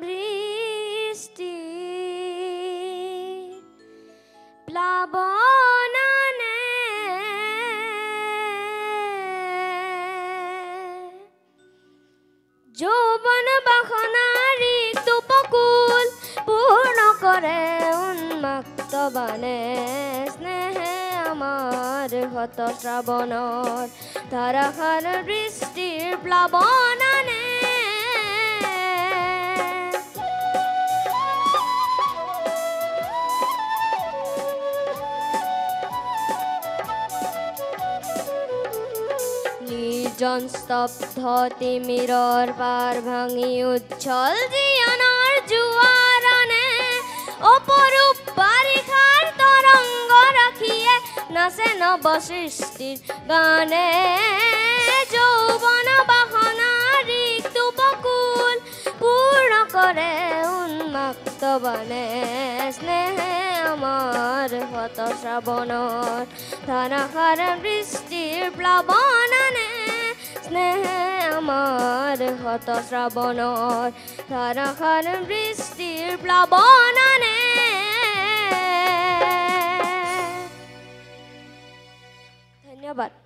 দৃষ্টি প্লাবনানে যৌবন বাসনাৰী উপকূল পূৰ্ণ কৰে উন্মুক্ত বানে স্নেহে আমাৰ হত শ্ৰাৱণৰ ধাৰাসাৰ দৃষ্টিৰ প্লাবনানে নিৰ্জন স্তব্ধ তিমিৰৰ পাৰ ভাঙি উজ্জ্বল জীৱনৰ জোৱাৰণে অপৰূপ বাৰিষাৰ তৰংগ ৰাখিয়ে নাচে নৱ সৃষ্টিৰ গানে যৌৱন বাসনাৰী উপকূল পূৰ্ণ কৰে উন্মুক্ত বানে স্নেহে আমাৰ হত শ্ৰাৱণৰ ধাৰাসাৰ দৃষ্টিৰ প্লাবনানে স্নেহে আমাৰ হত শ্ৰাৱণৰ ধাৰাসাৰ দৃষ্টিৰ প্লাবনানে ধন্যবাদ।